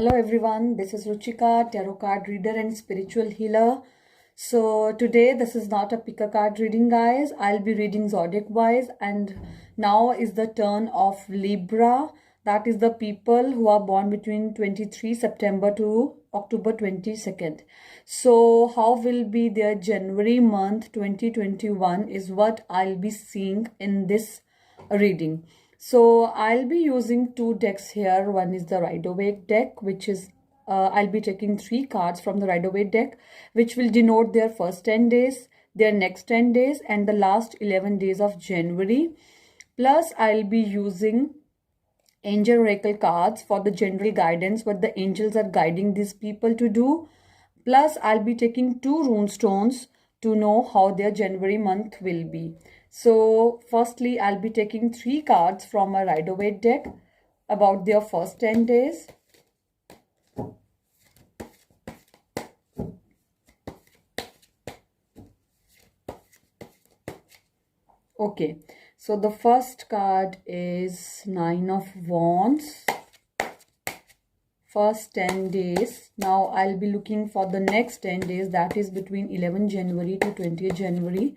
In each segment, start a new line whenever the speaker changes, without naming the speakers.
Hello everyone, this is Ruchika, tarot card reader and spiritual healer. So today this is not a pick a card reading, guys. I'll be reading zodiac wise, and now is the turn of Libra. That is the people who are born between 23 September to October 22nd. So how will be their January month 2021 is what I'll be seeing in this reading. So I'll be using two decks here. One is the Rider-Waite deck, which is I'll be taking three cards from the Rider-Waite deck, which will denote their first 10 days, their next 10 days, and the last 11 days of January. Plus, I'll be using Angel Oracle cards for the general guidance, what the angels are guiding these people to do. Plus, I'll be taking two rune stones to know how their January month will be. So, firstly, I'll be taking three cards from a Rider-Waite deck about their first 10 days. Okay, so the first card is Nine of Wands. First 10 days. Now I'll be looking for the next 10 days, that is between 11 January to 20th January.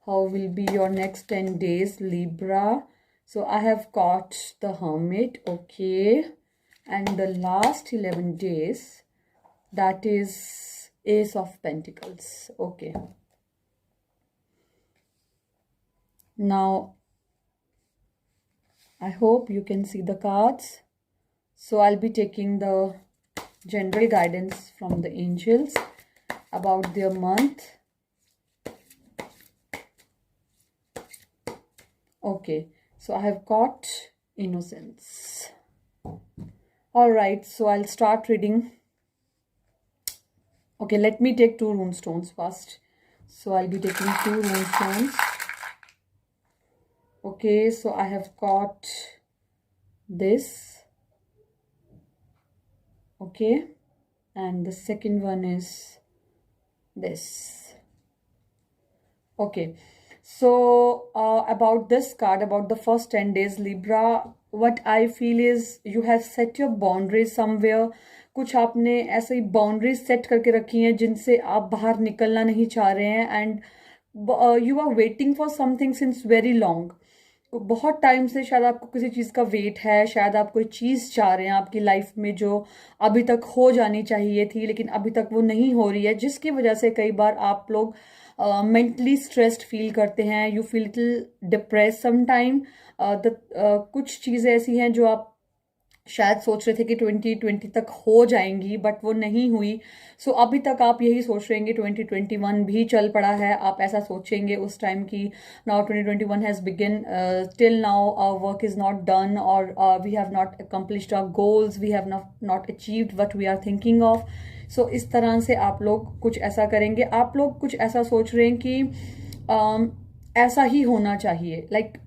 How will be your next 10 days, Libra? So I have got the Hermit, okay. And the last 11 days, that is Ace of Pentacles, okay. Now, I hope you can see the cards. So I'll be taking the general guidance from the angels about their month. Okay, so I have got Innocence. All right, so I'll start reading. Okay, let me take two rune stones first. So I'll be taking two rune stones. Okay, so I have got this. Okay, and the second one is this. Okay, so about this card, about the first 10 days, Libra, what I feel is you have set your boundaries somewhere. कुछ आपने ऐसे ही boundaries set करके रखी हैं जिनसे आप बाहर निकलना नहीं चाह रहे हैं, and you are waiting for something since very long. बहुत टाइम से शायद आपको किसी चीज़ का वेट है, शायद आप कोई चीज़ चाह रहे हैं आपकी लाइफ में जो अभी तक हो जानी चाहिए थी लेकिन अभी तक वो नहीं हो रही है, जिसकी वजह से कई बार आप लोग मेंटली स्ट्रेस्ड फील करते हैं. You feel little depress sometime. कुछ चीज़ें ऐसी हैं जो आप शायद सोच रहे थे कि 2020 तक हो जाएंगी बट वो नहीं हुई. सो अभी तक आप यही सोच रहे हैं कि 2021 भी चल पड़ा है. आप ऐसा सोचेंगे उस टाइम की now 2021 has begin, till now our work is not done, और we have not accomplished our goals, we have not achieved what we are thinking of. So इस तरह से आप लोग कुछ ऐसा करेंगे. आप लोग कुछ ऐसा सोच रहे हैं कि ऐसा ही होना चाहिए, like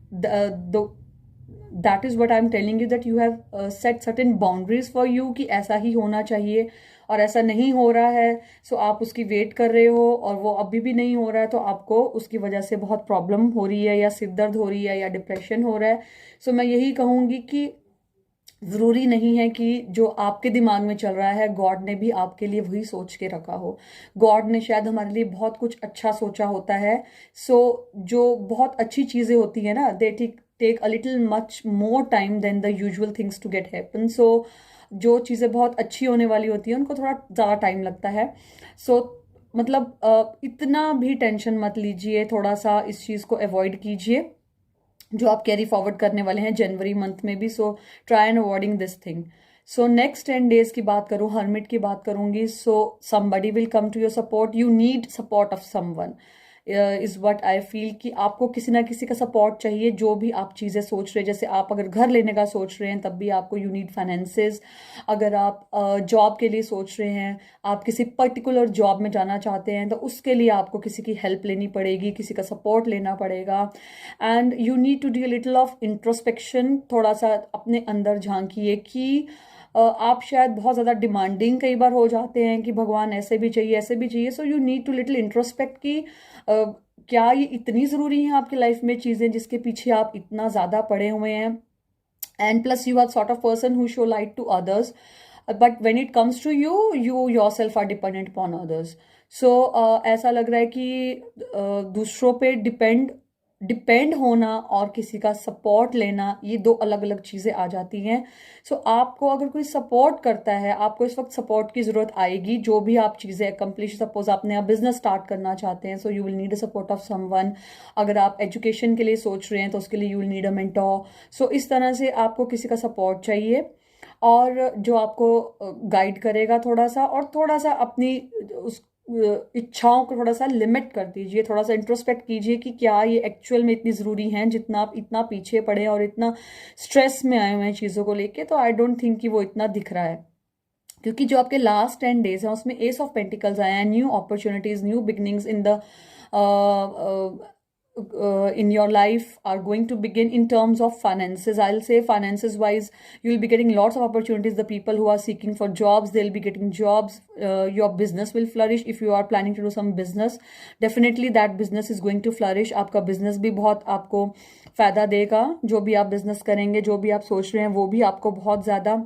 that is what I'm telling you, that you have set certain boundaries for you कि ऐसा ही होना चाहिए और ऐसा नहीं हो रहा है. सो आप उसकी वेट कर रहे हो और वो अभी भी नहीं हो रहा है, तो आपको उसकी वजह से बहुत प्रॉब्लम हो रही है, या सिर दर्द हो रही है, या डिप्रेशन हो रहा है. सो मैं यही कहूँगी कि ज़रूरी नहीं है कि जो आपके दिमाग में चल रहा है गॉड ने भी आपके लिए वही सोच के रखा हो. गॉड ने शायद हमारे लिए बहुत कुछ अच्छा सोचा होता है. सो जो बहुत अच्छी चीज़ें होती हैं ना, दे take a little much more time than the usual things to get happen. So जो चीज़ें बहुत अच्छी होने वाली होती हैं उनको थोड़ा ज़्यादा टाइम लगता है. सो मतलब इतना भी टेंशन मत लीजिए, थोड़ा सा इस चीज़ को अवॉइड कीजिए जो आप कैरी फॉरवर्ड करने वाले हैं जनवरी मंथ में भी. So try and avoiding this thing. So next 10 days की बात करूँ, हर्मिट की बात करूँगी. So somebody will come to your support. You need support of someone is what I feel कि आपको किसी ना किसी का सपोर्ट चाहिए. जो भी आप चीज़ें सोच रहे हैं, जैसे आप अगर घर लेने का सोच रहे हैं तब भी आपको यू नीड फाइनेंसेस. अगर आप जॉब के लिए सोच रहे हैं, आप किसी पर्टिकुलर जॉब में जाना चाहते हैं, तो उसके लिए आपको किसी की हेल्प लेनी पड़ेगी, किसी का सपोर्ट लेना पड़ेगा. And you need to do a little of introspection. थोड़ा सा अपने अंदर झांकिए कि आप शायद बहुत ज़्यादा डिमांडिंग कई बार हो जाते हैं कि भगवान ऐसे भी चाहिए, ऐसे भी चाहिए. So you need to little introspect कि क्या ये इतनी ज़रूरी है आपकी लाइफ में चीज़ें जिसके पीछे आप इतना ज़्यादा पड़े हुए हैं. And plus you are sort of person who show light to others. But when it comes to you, you yourself are dependent upon others. So ऐसा लग रहा है कि दूसरों पे डिपेंड होना और किसी का सपोर्ट लेना, ये दो अलग अलग चीज़ें आ जाती हैं. सो आपको अगर कोई सपोर्ट करता है, आपको इस वक्त सपोर्ट की ज़रूरत आएगी. जो भी आप चीज़ें अकम्प्लिश, सपोज आपने आप बिजनेस स्टार्ट करना चाहते हैं, so you will need a support of someone. अगर आप एजुकेशन के लिए सोच रहे हैं तो उसके लिए you will need a mentor. So इस तरह से आपको किसी का सपोर्ट चाहिए, और जो आपको गाइड करेगा थोड़ा सा, और थोड़ा सा अपनी उस इच्छाओं को थोड़ा सा लिमिट कर दीजिए. थोड़ा सा इंट्रोस्पेक्ट कीजिए कि क्या ये एक्चुअल में इतनी ज़रूरी हैं, जितना आप इतना पीछे पड़े और इतना स्ट्रेस में आए हुए हैं चीज़ों को लेके. तो आई डोंट थिंक कि वो इतना दिख रहा है, क्योंकि जो आपके लास्ट 10 डेज हैं उसमें एस ऑफ पेंटिकल्स आया है. New opportunities, new beginnings in the in your life are going to begin. In terms of finances, I'll say finances wise, you'll be getting lots of opportunities. The people who are seeking for jobs, they'll be getting jobs. Your business will flourish. If you are planning to do some business, definitely that business is going to flourish. आपका business भी बहुत आपको फायदा देगा. जो भी आप business करेंगे, जो भी आप सोच रहे हैं, वो भी आपको बहुत ज़्यादा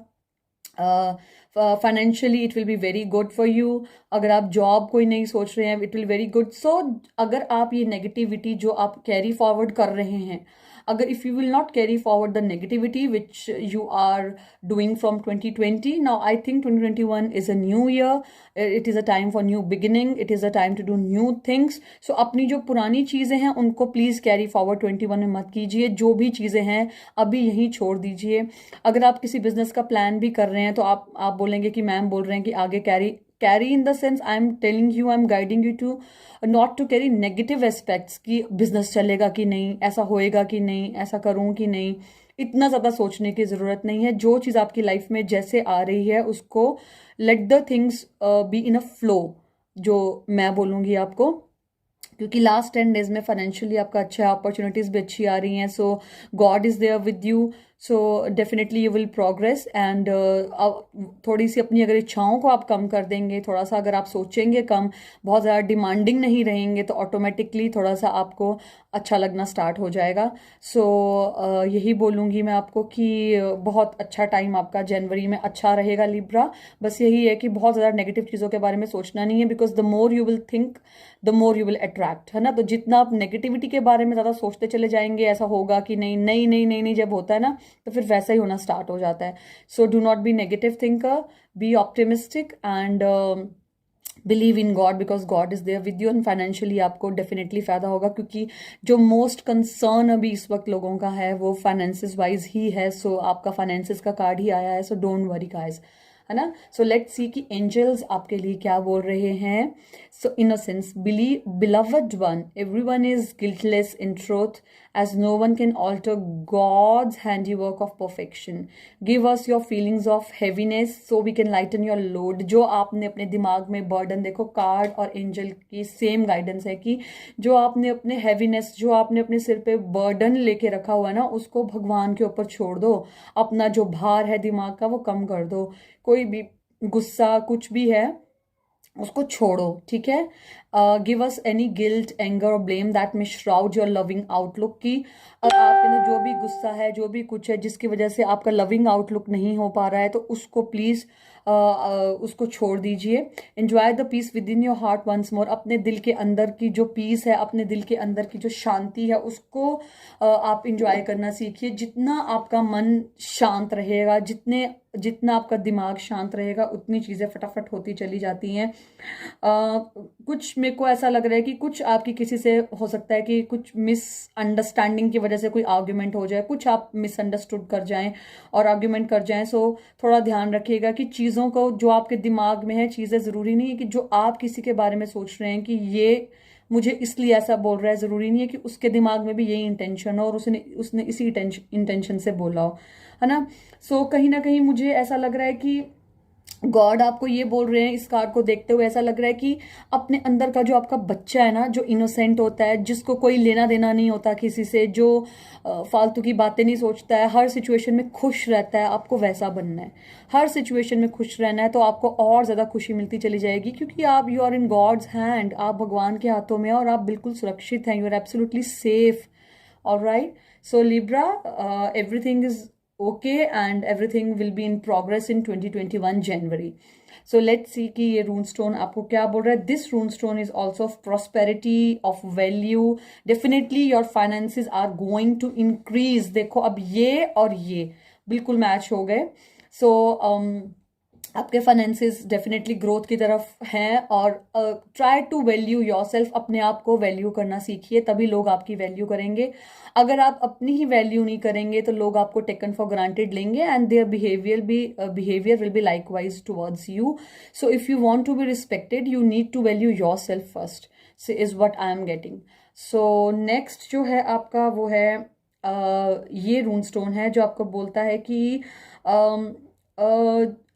financially it will be very good for you. अगर आप जॉब कोई नहीं सोच रहे हैं, इट विल वेरी गुड. सो अगर आप ये नेगेटिविटी जो आप कैरी फॉरवर्ड कर रहे हैं, अगर if you will not carry forward the negativity which you are doing from 2020, now I think 2021 is a new year. It is a time for new beginning. It is a time to do new things. So अपनी जो पुरानी चीज़ें हैं उनको please carry forward 21 में मत कीजिए. जो भी चीज़ें हैं अभी यहीं छोड़ दीजिए. अगर आप किसी बिजनेस का प्लान भी कर रहे हैं तो आप बोलेंगे कि मैम बोल रहे हैं कि आगे carry in the sense I am telling you, I am guiding you to not to carry negative aspects कि बिजनेस चलेगा कि नहीं, ऐसा होएगा कि नहीं, ऐसा करूं कि नहीं. इतना ज़्यादा सोचने की ज़रूरत नहीं है. जो चीज़ आपकी लाइफ में जैसे आ रही है उसको let the things be in a flow, जो मैं बोलूँगी आपको. क्योंकि लास्ट 10 डेज में फाइनेंशियली आपका अच्छा है, अपॉर्चुनिटीज भी अच्छी आ रही हैं. So God is there with you. So definitely you will progress. And थोड़ी सी अपनी अगर इच्छाओं को आप कम कर देंगे, थोड़ा सा अगर आप सोचेंगे कम, बहुत ज़्यादा डिमांडिंग नहीं रहेंगे, तो ऑटोमेटिकली थोड़ा सा आपको अच्छा लगना स्टार्ट हो जाएगा. सो यही बोलूँगी मैं आपको कि बहुत अच्छा टाइम आपका जनवरी में अच्छा रहेगा लिब्रा. बस यही है कि बहुत ज़्यादा नेगेटिव चीज़ों के बारे में सोचना नहीं है, because the more you will think the more you will attract, है ना. तो जितना आप नेगेटिविटी के बारे में ज़्यादा सोचते चले जाएंगे, ऐसा होगा कि नहीं नहीं नहीं नहीं नहीं, जब होता है ना तो फिर वैसा ही होना स्टार्ट हो जाता है. So do not be negative thinker, be optimistic and believe in God, because God is there with you. And financially आपको डेफिनेटली फायदा होगा, क्योंकि जो मोस्ट कंसर्न अभी इस वक्त लोगों का है वो फाइनेंसिस वाइज ही है. सो आपका फाइनेंसिस का कार्ड ही आया है. सो डोंट वरी गाइस, है ना. सो लेट्स सी कि एंजल्स आपके लिए क्या बोल रहे हैं. सो innocence, beloved one, everyone is guiltless in truth, as no one can alter God's handiwork of perfection. Give us your feelings of heaviness so we can lighten your load. जो आपने अपने दिमाग में बर्डन, देखो कार्ड और angel की same guidance है कि जो आपने अपने हैवीनेस, जो आपने अपने सिर पे बर्डन लेके रखा हुआ है ना, उसको भगवान के ऊपर छोड़ दो. अपना जो भार है दिमाग का वो कम कर दो. कोई भी गुस्सा कुछ भी है उसको छोड़ो, ठीक है. Give us any guilt, anger और blame that may shroud your loving outlook. की आपके अंदर जो भी गुस्सा है, जो भी कुछ है जिसकी वजह से आपका लविंग आउटलुक नहीं हो पा रहा है, तो उसको प्लीज़ उसको छोड़ दीजिए. Enjoy the peace within your heart once more. अपने दिल के अंदर की जो पीस है, अपने दिल के अंदर की जो शांति है, उसको आप इंजॉय करना सीखिए. जितना आपका मन शांत रहेगा, जितना आपका दिमाग शांत रहेगा, उतनी चीज़ें फटाफट होती चली जाती हैं. कुछ मेरे को ऐसा लग रहा है कि कुछ आपकी किसी से हो सकता है कि कुछ मिसअंडरस्टैंडिंग की वजह से कोई आर्ग्यूमेंट हो जाए, कुछ आप मिसअंडरस्टूड कर जाएं और आर्ग्यूमेंट कर जाएं. सो थोड़ा ध्यान रखिएगा कि चीज़ों को, जो आपके दिमाग में है चीज़ें, ज़रूरी नहीं है कि जो आप किसी के बारे में सोच रहे हैं कि ये मुझे इसलिए ऐसा बोल रहा है, ज़रूरी नहीं है कि उसके दिमाग में भी यही इंटेंशन हो और उसने इसी इंटेंशन से बोला हो, है ना. सो कहीं ना कहीं मुझे ऐसा लग रहा है कि गॉड आपको ये बोल रहे हैं, इस कार्ड को देखते हुए ऐसा लग रहा है कि अपने अंदर का जो आपका बच्चा है ना, जो इनोसेंट होता है, जिसको कोई लेना देना नहीं होता किसी से, जो फालतू की बातें नहीं सोचता है, हर सिचुएशन में खुश रहता है, आपको वैसा बनना है. हर सिचुएशन में खुश रहना है, तो आपको और ज़्यादा खुशी मिलती चली जाएगी, क्योंकि आप, you are in God's hand, आप भगवान के हाथों में हैं और आप बिल्कुल सुरक्षित हैं. You are absolutely safe. Alright. So Libra, everything is okay, and everything will be in progress in 2021 January. So let's see कि ये रून स्टोन आपको क्या बोल रहा है. This rune stone is also of prosperity, of value. Definitely your finances are going to increase. देखो अब ये और ये बिल्कुल मैच हो गए. So आपके फाइनेंसेस डेफिनेटली ग्रोथ की तरफ हैं. और ट्राई टू वैल्यू योरसेल्फ. अपने आप को वैल्यू करना सीखिए, तभी लोग आपकी वैल्यू करेंगे. अगर आप अपनी ही वैल्यू नहीं करेंगे तो लोग आपको टेकन फॉर ग्रांटेड लेंगे, and their behaviour will be likewise towards you. So if you want to be respected, you need to value yourself first. So is what I am getting. So next जो है आपका वो है ये रून stone है जो आपको बोलता है कि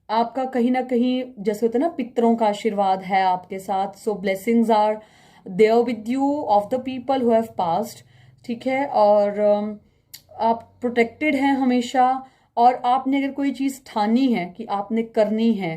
आपका कहीं ना कहीं जैसे होता है ना, पितरों का आशीर्वाद है आपके साथ. So blessings are there with you of the people who have past. ठीक है. और आप प्रोटेक्टेड हैं हमेशा. और आपने अगर कोई चीज़ ठानी है कि आपने करनी है,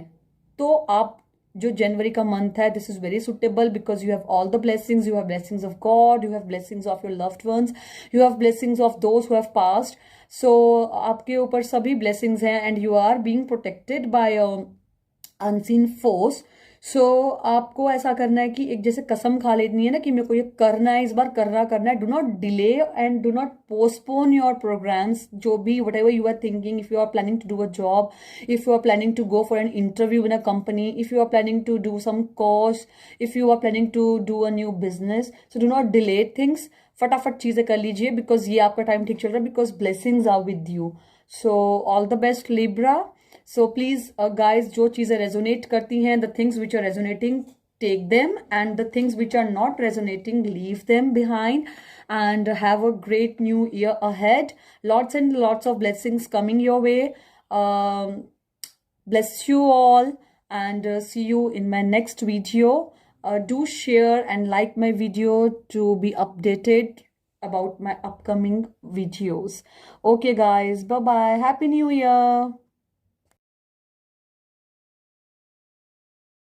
तो आप जो जनवरी का मंथ है, this is very suitable because you have all the blessings. You have blessings of God, you have blessings of your loved ones, you have blessings of those who have past. So आपके ऊपर सभी blessings हैं, and you are being protected by unseen force. So आपको ऐसा करना है कि एक जैसे कसम खा लेनी है ना कि मेरे को ये करना है, इस बार करना है. Do not delay and do not postpone your programmes. जो भी whatever you are thinking, if you are planning to do a job, if you are planning to go for an interview in a company, if you are planning to do some course, if you are planning to do a new business, so do not delay things. फटाफट चीजें कर लीजिए because ये आपका time ठीक चल रहा है, because blessings are with you. So all the best Libra. So please guys, जो चीजें रेजोनेट करती हैं, the things which are resonating, take them, and the things which are not resonating, leave them behind, and have a great new year ahead. Lots and lots of blessings coming your way. Bless you all, and see you in my next video. Do share and like my video to be updated about my upcoming videos. Okay guys, bye bye, happy new year.